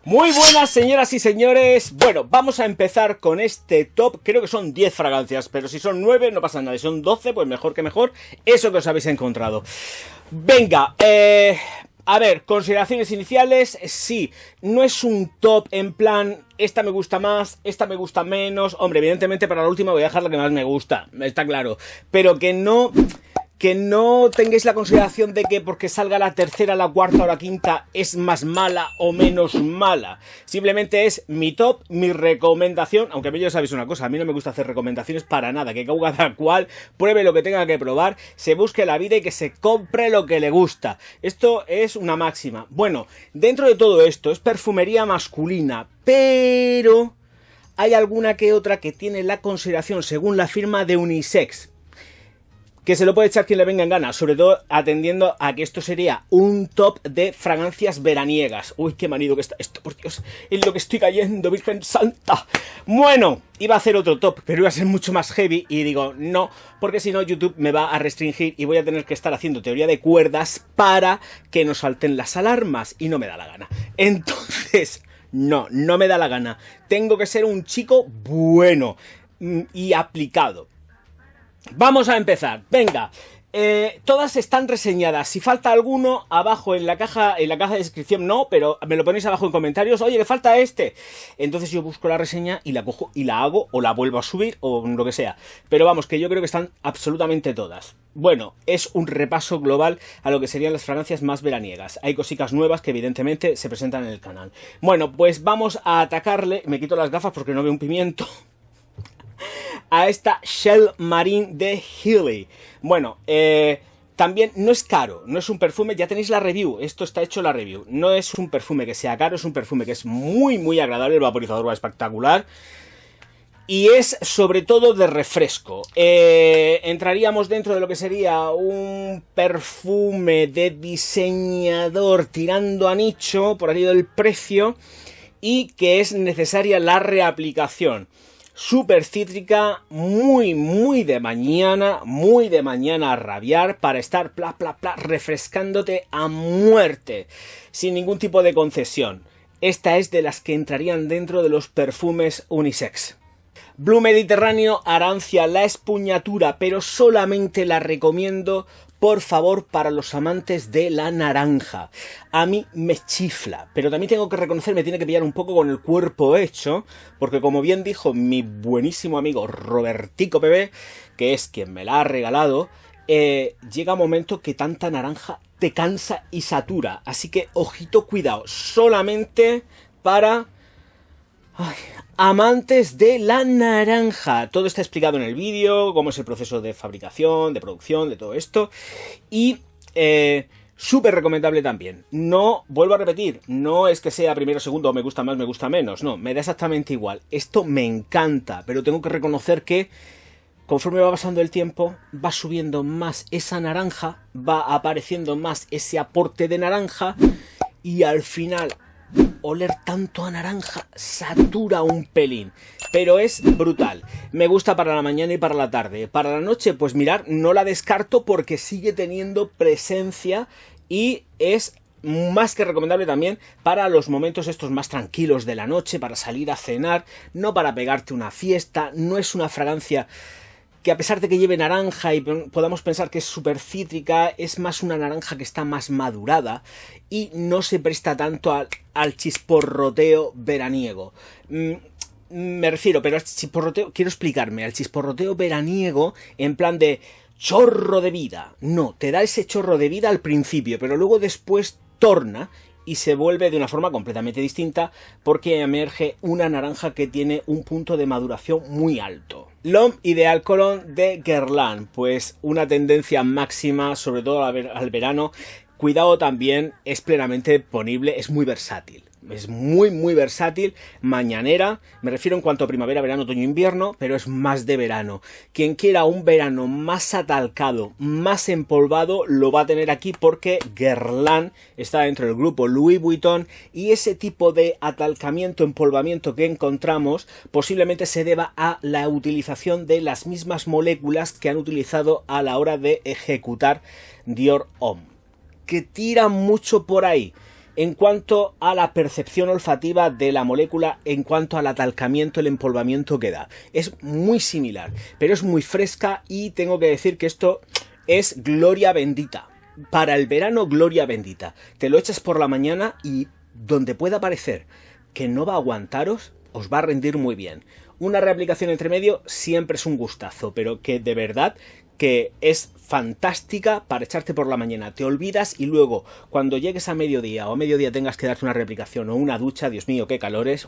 Muy buenas, señoras y señores. Bueno, vamos a empezar con este top. Creo que son 10 fragancias, pero si son 9 no pasa nada. Si son 12, pues mejor que mejor. Eso que os habéis encontrado. Venga, a ver, consideraciones iniciales. Sí, no es un top en plan, esta me gusta más, esta me gusta menos. Hombre, evidentemente para la última voy a dejar la que más me gusta, está claro. Pero que no tengáis la consideración de que porque salga la tercera, la cuarta o la quinta es más mala o menos mala. Simplemente es mi top, mi recomendación, aunque a mí ya sabéis una cosa, a mí no me gusta hacer recomendaciones para nada, que cada cual pruebe lo que tenga que probar, se busque la vida y que se compre lo que le gusta. Esto es una máxima. Bueno, dentro de todo esto es perfumería masculina, pero hay alguna que otra que tiene la consideración, según la firma, de unisex. Que se lo puede echar quien le venga en gana, sobre todo atendiendo a que esto sería un top de fragancias veraniegas. Uy, qué manido que está esto, por Dios, en lo que estoy cayendo, Virgen Santa. Bueno, iba a hacer otro top, pero iba a ser mucho más heavy y digo, no, porque si no YouTube me va a restringir y voy a tener que estar haciendo teoría de cuerdas para que no salten las alarmas y no me da la gana. Entonces, no me da la gana. Tengo que ser un chico bueno y aplicado. Vamos a empezar, venga, todas están reseñadas, si falta alguno, abajo en la caja de descripción no, pero me lo ponéis abajo en comentarios, oye, le falta este, entonces yo busco la reseña y la cojo y la hago, o la vuelvo a subir, o lo que sea, pero vamos, que yo creo que están absolutamente todas. Bueno, es un repaso global a lo que serían las fragancias más veraniegas, hay cositas nuevas que evidentemente se presentan en el canal. Bueno, pues vamos a atacarle, me quito las gafas porque no veo un pimiento, a esta Shell Marine de Healy. Bueno, también no es caro, no es un perfume, ya tenéis la review, esto está hecho la review. No es un perfume que sea caro, es un perfume que es muy agradable, el vaporizador va espectacular. Y es sobre todo de refresco. Entraríamos dentro de lo que sería un perfume de diseñador tirando a nicho, por ahí del precio, y que es necesaria la reaplicación. Súper cítrica, muy de mañana a rabiar para estar refrescándote a muerte, sin ningún tipo de concesión. Esta es de las que entrarían dentro de los perfumes unisex. Blue Mediterráneo Arancia la Espuñatura, pero solamente la recomiendo, por favor, para los amantes de la naranja. A mí me chifla, pero también tengo que reconocer, me tiene que pillar un poco con el cuerpo hecho, porque como bien dijo mi buenísimo amigo Robertico Bebé, que es quien me la ha regalado, llega un momento que tanta naranja te cansa y satura. Así que, ojito, cuidado, solamente para amantes de la naranja. Todo está explicado en el vídeo, cómo es el proceso de fabricación, de producción, de todo esto. Y súper recomendable también. No, vuelvo a repetir, no es que sea primero o segundo, me gusta más, me gusta menos. No, me da exactamente igual. Esto me encanta, pero tengo que reconocer que conforme va pasando el tiempo, va subiendo más esa naranja, va apareciendo más ese aporte de naranja y al final oler tanto a naranja satura un pelín, pero es brutal. Me gusta para la mañana y para la tarde. Para la noche, pues mirar, no la descarto porque sigue teniendo presencia y es más que recomendable también para los momentos estos más tranquilos de la noche, para salir a cenar, no para pegarte una fiesta. No es una fragancia que, a pesar de que lleve naranja y podamos pensar que es súper cítrica, es más una naranja que está más madurada y no se presta tanto al chisporroteo veraniego. Me refiero, pero al chisporroteo, quiero explicarme, al chisporroteo veraniego en plan de chorro de vida. No, te da ese chorro de vida al principio, pero luego después torna y se vuelve de una forma completamente distinta porque emerge una naranja que tiene un punto de maduración muy alto. L'Homme Ideal Cologne de Guerlain, pues una tendencia máxima, sobre todo al verano. Cuidado también, es plenamente ponible, es muy versátil. Es muy versátil, mañanera, me refiero en cuanto a primavera, verano, otoño, invierno, pero es más de verano. Quien quiera un verano más atalcado, más empolvado, lo va a tener aquí porque Guerlain está dentro del grupo Louis Vuitton y ese tipo de atalcamiento, empolvamiento que encontramos posiblemente se deba a la utilización de las mismas moléculas que han utilizado a la hora de ejecutar Dior Homme, que tiran mucho por ahí. en cuanto a la percepción olfativa de la molécula, en cuanto al atalcamiento, el empolvamiento que da. Es muy similar, pero es muy fresca y tengo que decir que esto es gloria bendita. Para el verano, gloria bendita. Te lo echas por la mañana y donde pueda parecer que no va a aguantaros, os va a rendir muy bien. Una reaplicación entre medio siempre es un gustazo, pero que de verdad que es fantástica para echarte por la mañana. Te olvidas y luego cuando llegues a mediodía o a mediodía tengas que darte una reaplicación o una ducha, Dios mío, qué calores,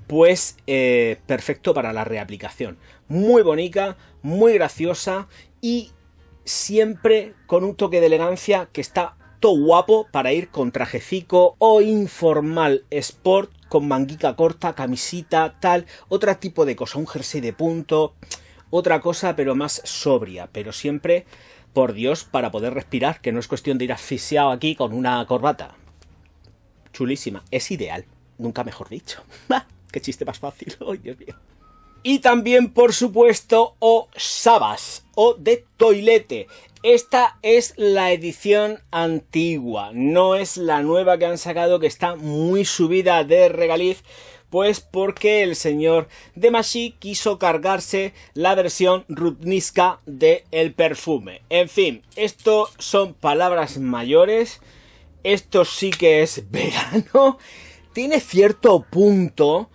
pues perfecto para la reaplicación. Muy bonita, muy graciosa y siempre con un toque de elegancia que está todo guapo para ir con trajecico o informal sport, con manguica corta, camisita, tal, otro tipo de cosa, un jersey de punto, otra cosa pero más sobria, pero siempre, por Dios, para poder respirar, que no es cuestión de ir asfixiado aquí con una corbata. Chulísima, es ideal, nunca mejor dicho. ¡Qué chiste más fácil! ¡Ay, Dios mío! Y también, por supuesto, o Sabas, o de Toilette. Esta es la edición antigua, no es la nueva que han sacado, que está muy subida de regaliz, pues porque el señor Demasi quiso cargarse la versión Rudniska del perfume. En fin, esto son palabras mayores, esto sí que es verano, tiene cierto punto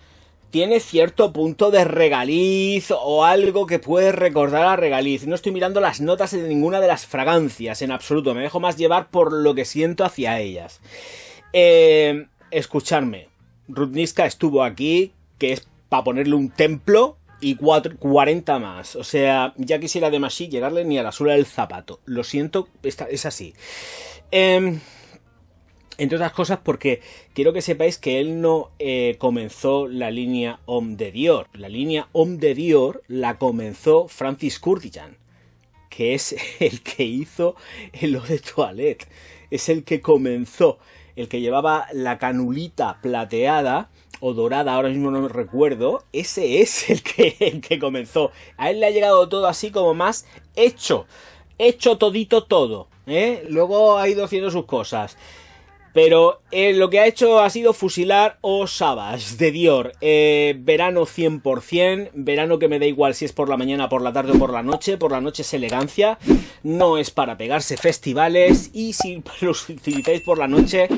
de regaliz o algo que puede recordar a regaliz. No estoy mirando las notas de ninguna de las fragancias en absoluto, me dejo más llevar por lo que siento hacia ellas. Escuchadme, Rudniska estuvo aquí, que es para ponerle un templo y 40 más. O sea, ya quisiera Demasi llegarle ni a la suela del zapato. Lo siento, es así. Entre otras cosas porque quiero que sepáis que él no comenzó la línea Homme de Dior. La línea Homme de Dior la comenzó Francis Kurkdjian, que es el que hizo el Eau de Toilette. Es el que comenzó, el que llevaba la canulita plateada o dorada, ahora mismo no me recuerdo. Ese es el que comenzó. A él le ha llegado todo así como más hecho todito todo, ¿eh? Luego ha ido haciendo sus cosas. Pero lo que ha hecho ha sido fusilar o Sabas de Dior. Verano 100%. Verano que me da igual si es por la mañana, por la tarde o por la noche. Por la noche es elegancia. No es para pegarse festivales. Y si los utilizáis por la noche,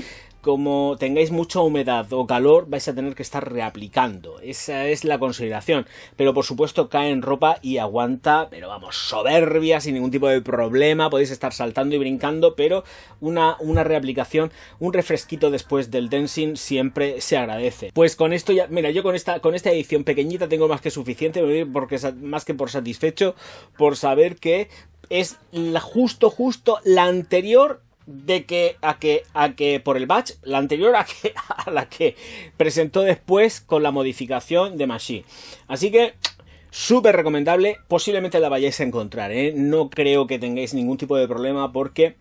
como tengáis mucha humedad o calor, vais a tener que estar reaplicando. Esa es la consideración. Pero por supuesto cae en ropa y aguanta, pero vamos, soberbia, sin ningún tipo de problema. Podéis estar saltando y brincando, pero una reaplicación, un refresquito después del dancing siempre se agradece. Pues con esto ya, mira, yo con esta edición pequeñita tengo más que suficiente, porque más que por satisfecho, por saber que es justo la anterior a que por el batch, la anterior a la que presentó después con la modificación de Demasi. Así que súper recomendable, posiblemente la vayáis a encontrar, ¿eh? No creo que tengáis ningún tipo de problema porque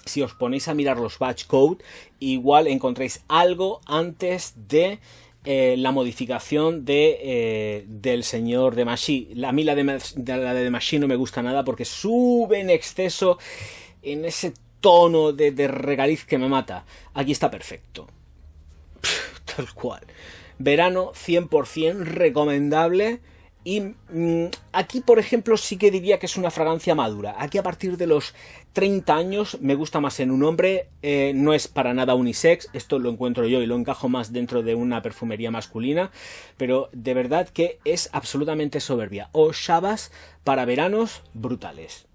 si os ponéis a mirar los batch code, igual encontráis algo antes de la modificación del señor Demasi. A mí la de Demasi no me gusta nada porque sube en exceso en ese tono de regaliz que me mata. Aquí está perfecto. Tal cual. Verano 100% recomendable. Y aquí, por ejemplo, sí que diría que es una fragancia madura. Aquí a partir de los 30 años me gusta más en un hombre. No es para nada unisex. Esto lo encuentro yo y lo encajo más dentro de una perfumería masculina. Pero de verdad que es absolutamente soberbia. O Sabas para veranos brutales.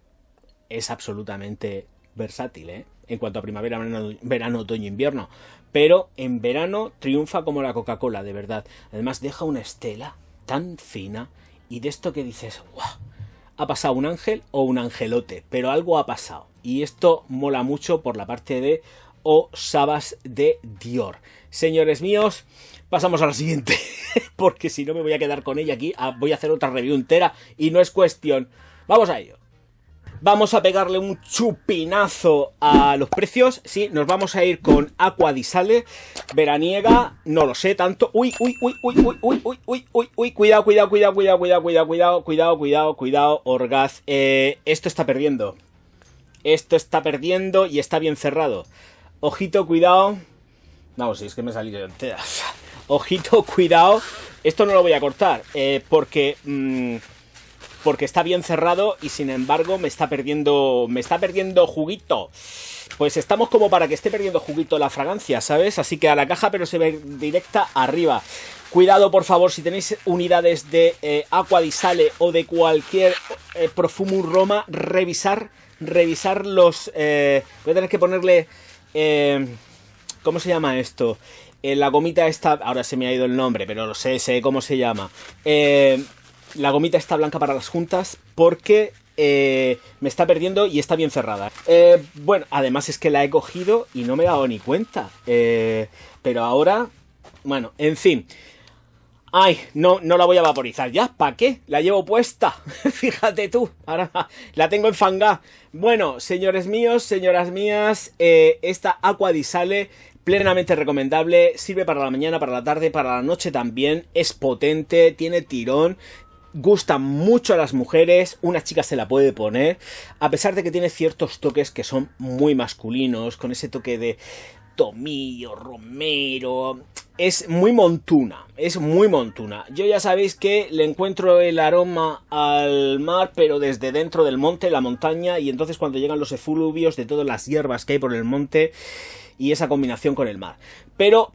Es absolutamente versátil, ¿eh? En cuanto a primavera, verano, otoño, invierno. Pero en verano triunfa como la Coca-Cola, de verdad. Además deja una estela tan fina y de esto que dices, ¡guau! Ha pasado un ángel o un angelote, pero algo ha pasado. Y esto mola mucho por la parte de o Sabas de Dior. Señores míos, pasamos a la siguiente, porque si no me voy a quedar con ella aquí. Voy a hacer otra review entera y no es cuestión. Vamos a ello. Vamos a pegarle un chupinazo a los precios. Sí, nos vamos a ir con Acqua di Sale, veraniega, no lo sé tanto. Uy, cuidado, Orgaz. Esto está perdiendo y está bien cerrado. ojito, cuidado. No, si es que me salí de enteras. Ojito, cuidado. Esto no lo voy a cortar, porque está bien cerrado y sin embargo me está perdiendo juguito. Pues estamos como para que esté perdiendo juguito la fragancia, ¿sabes? Así que a la caja, pero se ve directa arriba. Cuidado, por favor, si tenéis unidades de Acqua di Sale o de cualquier Profumum Roma, revisar los... voy a tener que ponerle... ¿cómo se llama esto? La gomita esta... Ahora se me ha ido el nombre, pero lo sé cómo se llama. La gomita está blanca para las juntas porque... me está perdiendo y está bien cerrada. Bueno, además es que la he cogido y no me he dado ni cuenta. Pero ahora... Bueno, en fin... Ay, no la voy a vaporizar ya. ¿Para qué? La llevo puesta. Fíjate tú. Ahora la tengo enfangada. Bueno, señores míos, señoras mías, esta Acqua di Sale, plenamente recomendable. Sirve para la mañana, para la tarde, para la noche también. Es potente, tiene tirón. Gusta mucho a las mujeres, una chica se la puede poner, a pesar de que tiene ciertos toques que son muy masculinos, con ese toque de tomillo, romero. Es muy montuna, Yo ya sabéis que le encuentro el aroma al mar, pero desde dentro del monte, la montaña, y entonces cuando llegan los efluvios de todas las hierbas que hay por el monte y esa combinación con el mar. Pero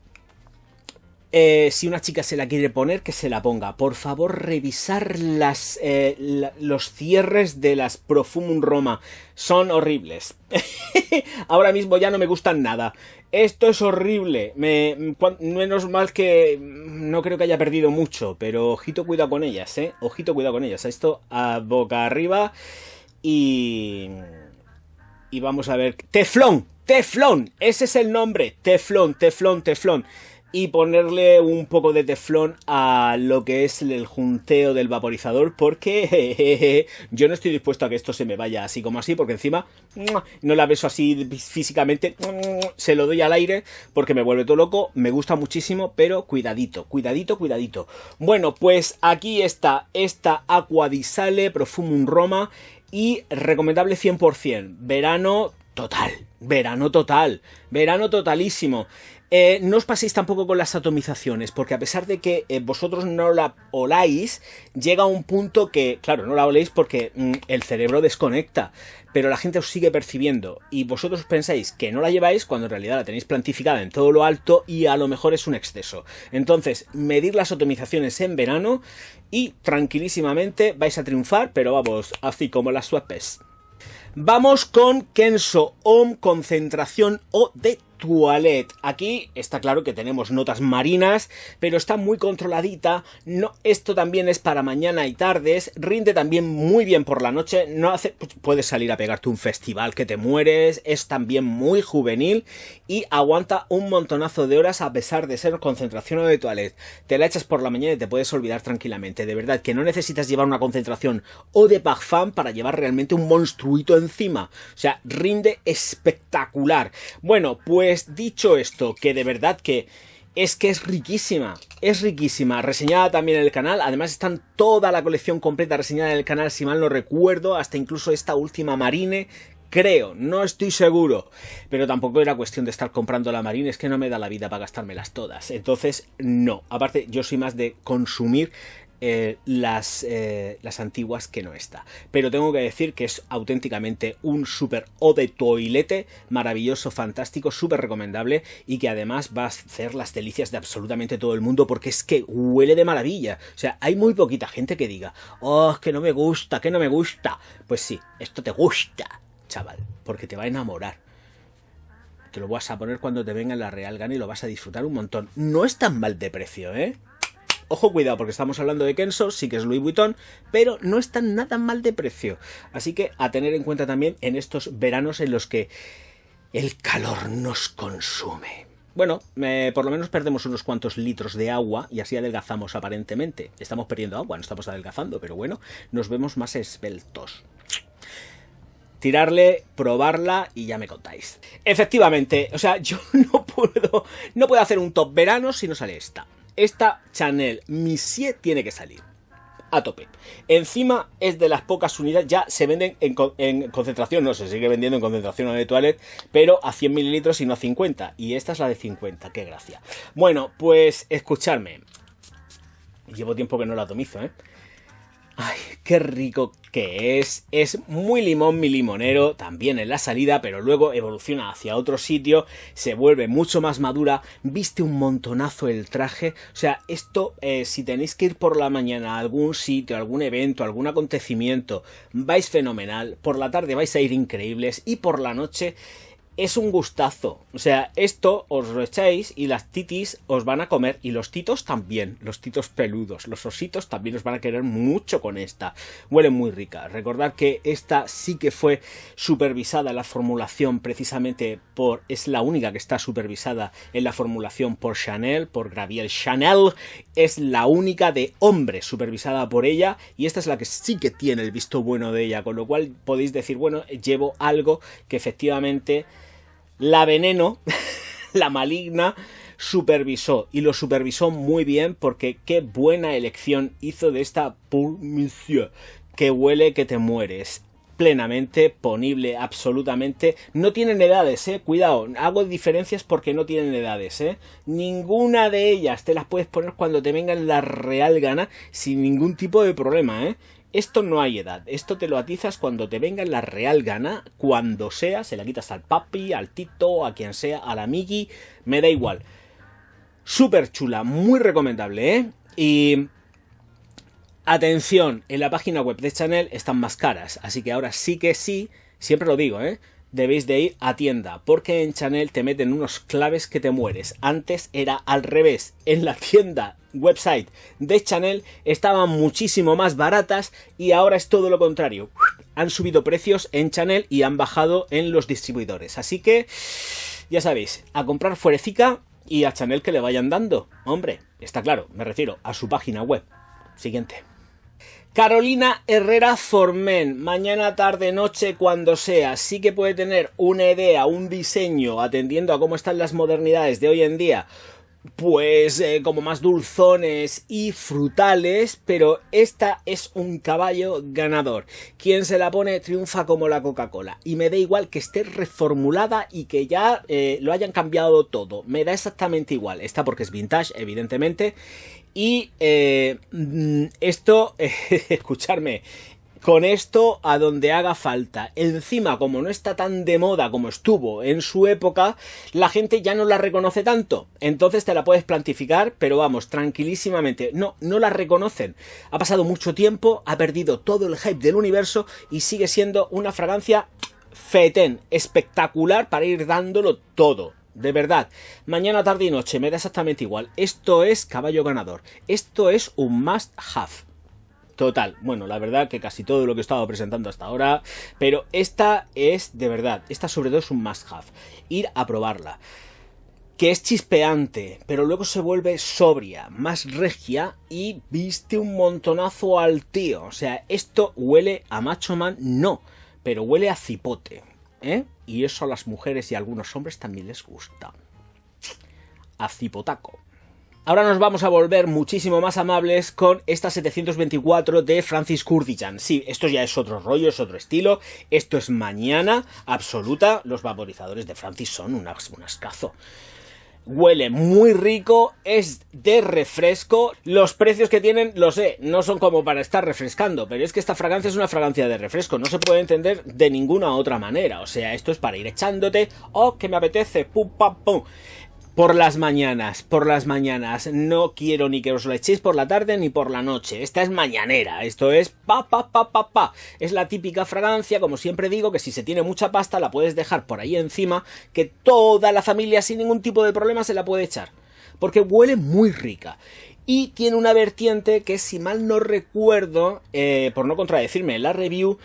si una chica se la quiere poner, que se la ponga. Por favor, revisar los cierres de las Profumum Roma. Son horribles. Ahora mismo ya no me gustan nada. Esto es horrible. Menos mal que no creo que haya perdido mucho. Pero ojito, cuidado con ellas, Ojito, cuidado con ellas. Esto a boca arriba. Y vamos a ver. ¡Teflón! ¡Teflón! Ese es el nombre. Teflón. Y ponerle un poco de teflón a lo que es el junteo del vaporizador, porque yo no estoy dispuesto a que esto se me vaya así como así, porque encima no la beso así físicamente, se lo doy al aire porque me vuelve todo loco. Me gusta muchísimo, pero cuidadito. Bueno, pues aquí está esta Acqua di Sale Profumum Roma y recomendable 100%. Verano totalísimo. No os paséis tampoco con las atomizaciones, porque a pesar de que vosotros no la oláis, llega un punto que, claro, no la oléis porque el cerebro desconecta, pero la gente os sigue percibiendo y vosotros pensáis que no la lleváis cuando en realidad la tenéis plantificada en todo lo alto y a lo mejor es un exceso. Entonces, medir las atomizaciones en verano y tranquilísimamente vais a triunfar, pero vamos, así como las suepes. Vamos con Kenzo Homme Concentración Eau de Toilette. Aquí está claro que tenemos notas marinas, pero está muy controladita. No, esto también es para mañana y tardes. Rinde también muy bien por la noche. Puedes salir a pegarte un festival que te mueres. Es también muy juvenil y aguanta un montonazo de horas a pesar de ser concentración Eau de Toilette. Te la echas por la mañana y te puedes olvidar tranquilamente. De verdad que no necesitas llevar una concentración Eau de Parfum para llevar realmente un monstruito encima. O sea, rinde espectacular. Bueno, pues dicho esto, que de verdad que es riquísima, reseñada también en el canal. Además están toda la colección completa reseñada en el canal, si mal no recuerdo, hasta incluso esta última Marine, creo, no estoy seguro, pero tampoco era cuestión de estar comprando la Marine, es que no me da la vida para gastármelas todas, entonces no. Aparte yo soy más de consumir las antiguas que no esta, pero tengo que decir que es auténticamente un super eau de toilette maravilloso, fantástico, súper recomendable y que además va a hacer las delicias de absolutamente todo el mundo porque es que huele de maravilla. O sea, hay muy poquita gente que diga, oh, que no me gusta, pues sí, esto te gusta, chaval, porque te va a enamorar. Te lo vas a poner cuando te venga en la Real Gana y lo vas a disfrutar un montón. No es tan mal de precio, Ojo, cuidado, porque estamos hablando de Kenzo, sí que es Louis Vuitton, pero no está nada mal de precio. Así que a tener en cuenta también en estos veranos en los que el calor nos consume. Bueno, por lo menos perdemos unos cuantos litros de agua y así adelgazamos aparentemente. Estamos perdiendo agua, no estamos adelgazando, pero bueno, nos vemos más esbeltos. Tirarle, probarla y ya me contáis. Efectivamente, o sea, yo no puedo hacer un top verano si no sale esta. Esta Chanel Messier tiene que salir. a tope. Encima es de las pocas unidades, ya se venden en concentración, no se sigue vendiendo en concentración de toilet, pero a 100 mililitros y no a 50. Y esta es la de 50, qué gracia. Bueno, pues escuchadme. Llevo tiempo que no la atomizo, ¿eh? Ay, qué rico que es muy limón mi limonero, también en la salida, pero luego evoluciona hacia otro sitio, se vuelve mucho más madura, viste un montonazo el traje, o sea, esto, si tenéis que ir por la mañana a algún sitio, algún evento, algún acontecimiento, vais fenomenal, por la tarde vais a ir increíbles, y por la noche es un gustazo. O sea, esto os lo echáis y las titis os van a comer. Y los titos también. Los titos peludos. Los ositos también os van a querer mucho con esta. Huele muy rica. Recordad que esta sí que fue supervisada en la formulación precisamente por... Es la única que está supervisada en la formulación por Chanel, por Gabrielle Chanel. Es la única de hombre supervisada por ella. Y esta es la que sí que tiene el visto bueno de ella. Con lo cual podéis decir, bueno, llevo algo que efectivamente... La Veneno, la maligna, supervisó. Y lo supervisó muy bien porque qué buena elección hizo de esta Pour Monsieur. Que huele que te mueres. Plenamente ponible, absolutamente. No tienen edades, cuidado. Hago diferencias porque no tienen edades, Ninguna de ellas te las puedes poner cuando te vengan la real gana sin ningún tipo de problema, Esto no hay edad, esto te lo atizas cuando te venga la real gana, cuando sea, se la quitas al papi, al tito, a quien sea, al amigui, me da igual. Súper chula, muy recomendable, Y atención, en la página web de Chanel están más caras, así que ahora sí que sí, siempre lo digo, debéis de ir a tienda, porque en Chanel te meten unos claves que te mueres. Antes era al revés, en la tienda website de Chanel estaban muchísimo más baratas y ahora es todo lo contrario. Han subido precios en Chanel y han bajado en los distribuidores. Así que, ya sabéis, a comprar fuerecica y a Chanel que le vayan dando. Hombre, está claro, me refiero a su página web. Siguiente. Carolina Herrera Formen, mañana, tarde, noche, cuando sea, sí que puede tener una idea, un diseño, atendiendo a cómo están las modernidades de hoy en día, pues como más dulzones y frutales, pero esta es un caballo ganador. Quien se la pone triunfa como la Coca-Cola. Y me da igual que esté reformulada y que ya lo hayan cambiado todo. Me da exactamente igual. Esta porque es vintage, evidentemente. Y esto, escucharme, con esto a donde haga falta. Encima, como no está tan de moda como estuvo en su época, la gente ya no la reconoce tanto. Entonces te la puedes plantificar, pero vamos, tranquilísimamente. No la reconocen. Ha pasado mucho tiempo, ha perdido todo el hype del universo y sigue siendo una fragancia fetén, espectacular para ir dándolo todo. De verdad, mañana, tarde y noche, me da exactamente igual. Esto es caballo ganador. Esto es un must have. Total, bueno, la verdad que casi todo lo que he estado presentando hasta ahora, pero esta es, de verdad, esta sobre todo es un must have. Ir a probarla. Que es chispeante, pero luego se vuelve sobria, más regia y viste un montonazo al tío. O sea, esto huele a Macho Man, no, pero huele a cipote, Y eso a las mujeres y a algunos hombres también les gusta. A cipotaco. Ahora nos vamos a volver muchísimo más amables con esta 724 de Francis Kurkdjian. Sí, esto ya es otro rollo, es otro estilo. Esto es mañana absoluta. Los vaporizadores de Francis son un ascazo. Huele muy rico, es de refresco. Los precios que tienen, lo sé, no son como para estar refrescando, pero es que esta fragancia es una fragancia de refresco. No se puede entender de ninguna otra manera. O sea, esto es para ir echándote. Oh, que me apetece. Pum, pam, pum. Por las mañanas, no quiero ni que os lo echéis por la tarde ni por la noche. Esta es mañanera, esto es pa. Es la típica fragancia, como siempre digo, que si se tiene mucha pasta la puedes dejar por ahí encima, que toda la familia sin ningún tipo de problema se la puede echar. Porque huele muy rica. Y tiene una vertiente que, si mal no recuerdo, por no contradecirme en la review,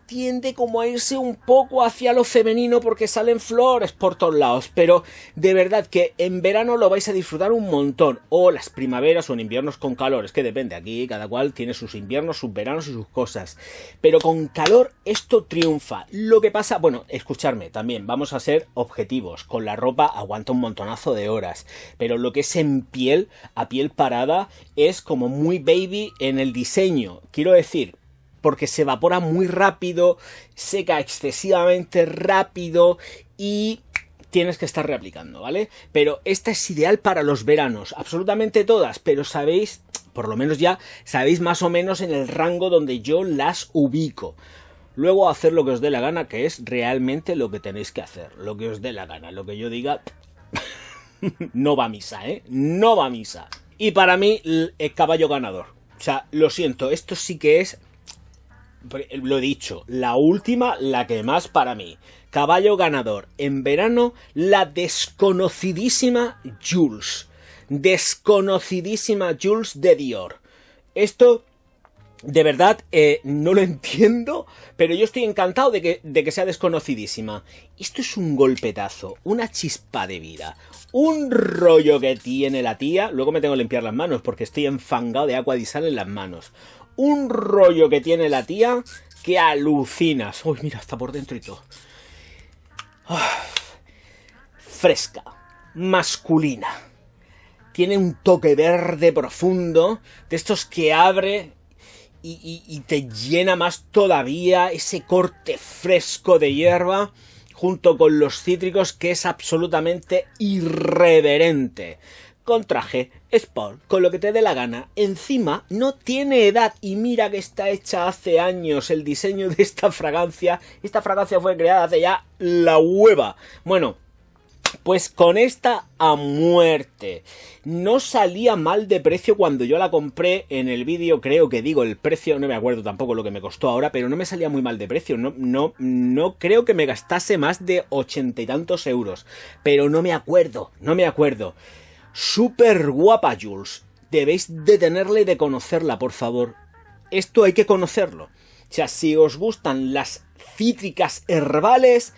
tiende como a irse un poco hacia lo femenino porque salen flores por todos lados, pero de verdad que en verano lo vais a disfrutar un montón, o las primaveras o en inviernos con calor, es que depende, aquí cada cual tiene sus inviernos, sus veranos y sus cosas, pero con calor esto triunfa. Lo que pasa, bueno, escucharme también, vamos a ser objetivos, con la ropa aguanta un montonazo de horas, pero lo que es en piel, a piel parada, es como muy baby en el diseño, quiero decir, porque se evapora muy rápido, seca excesivamente rápido y tienes que estar reaplicando, ¿vale? Pero esta es ideal para los veranos, absolutamente todas, pero sabéis, por lo menos ya sabéis más o menos en el rango donde yo las ubico. Luego hacer lo que os dé la gana, que es realmente lo que tenéis que hacer, lo que os dé la gana, lo que yo diga no va a misa, ¿eh? No va a misa. Y para mí, el caballo ganador. O sea, lo siento, esto sí que es, lo he dicho, la última, la que más para mí. Caballo ganador. En verano, la desconocidísima Jules. Desconocidísima Jules de Dior. Esto, de verdad, no lo entiendo, pero yo estoy encantado de que sea desconocidísima. Esto es un golpetazo, una chispa de vida, un rollo que tiene la tía. Luego me tengo que limpiar las manos porque estoy enfangado de agua de sal en las manos. Un rollo que tiene la tía que alucinas. Uy, mira, está por dentro y todo. Fresca, masculina. Tiene un toque verde profundo, de estos que abre y te llena más todavía, ese corte fresco de hierba junto con los cítricos que es absolutamente irreverente. Con traje, sport, con lo que te dé la gana. Encima no tiene edad y mira que está hecha hace años el diseño de esta fragancia. Esta fragancia fue creada hace ya la hueva. Bueno, pues con esta a muerte. No salía mal de precio cuando yo la compré en el vídeo, creo que digo el precio, no me acuerdo tampoco lo que me costó ahora, pero no me salía muy mal de precio. No creo que me gastase más de 80 y tantos euros. Pero no me acuerdo. Súper guapa Jules. Debéis de tenerla y de conocerla, por favor. Esto hay que conocerlo. O sea, si os gustan las cítricas herbales,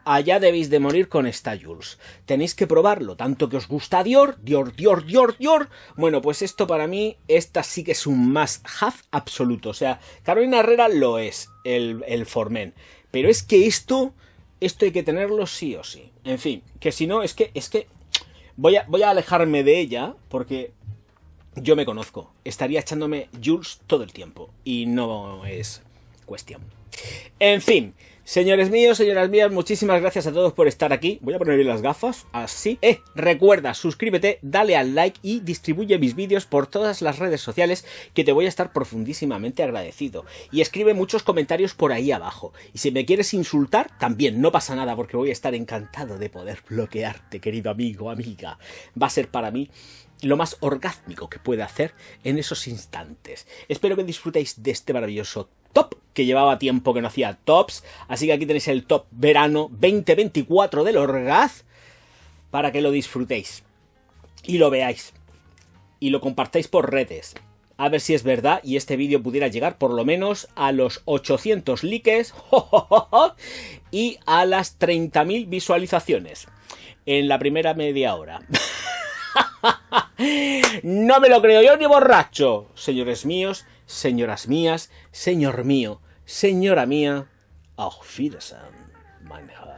allá debéis de morir con esta Jules. Tenéis que probarlo, tanto que os gusta Dior. Bueno, pues esto para mí, esta sí que es un must-have absoluto. O sea, Carolina Herrera lo es, el Formen. Pero es que esto hay que tenerlo sí o sí. En fin, que si no, es que voy a alejarme de ella porque yo me conozco. Estaría echándome Jules todo el tiempo y no es cuestión. En fin, señores míos, señoras mías, muchísimas gracias a todos por estar aquí. Voy a poner bien las gafas, así. Recuerda, suscríbete, dale al like y distribuye mis vídeos por todas las redes sociales, que te voy a estar profundísimamente agradecido. Y escribe muchos comentarios por ahí abajo. Y si me quieres insultar, también no pasa nada, porque voy a estar encantado de poder bloquearte, querido amigo, amiga. Va a ser para mí lo más orgásmico que pueda hacer en esos instantes. Espero que disfrutéis de este maravilloso top, que llevaba tiempo que no hacía tops, así que aquí tenéis el top verano 2024 del Orgaz, para que lo disfrutéis y lo veáis y lo compartáis por redes, a ver si es verdad y este vídeo pudiera llegar por lo menos a los 800 likes y a las 30.000 visualizaciones en la primera media hora. No me lo creo yo ni borracho. Señores míos, señoras mías, señor mío, señora mía, auf Wiedersehen, mein Herr.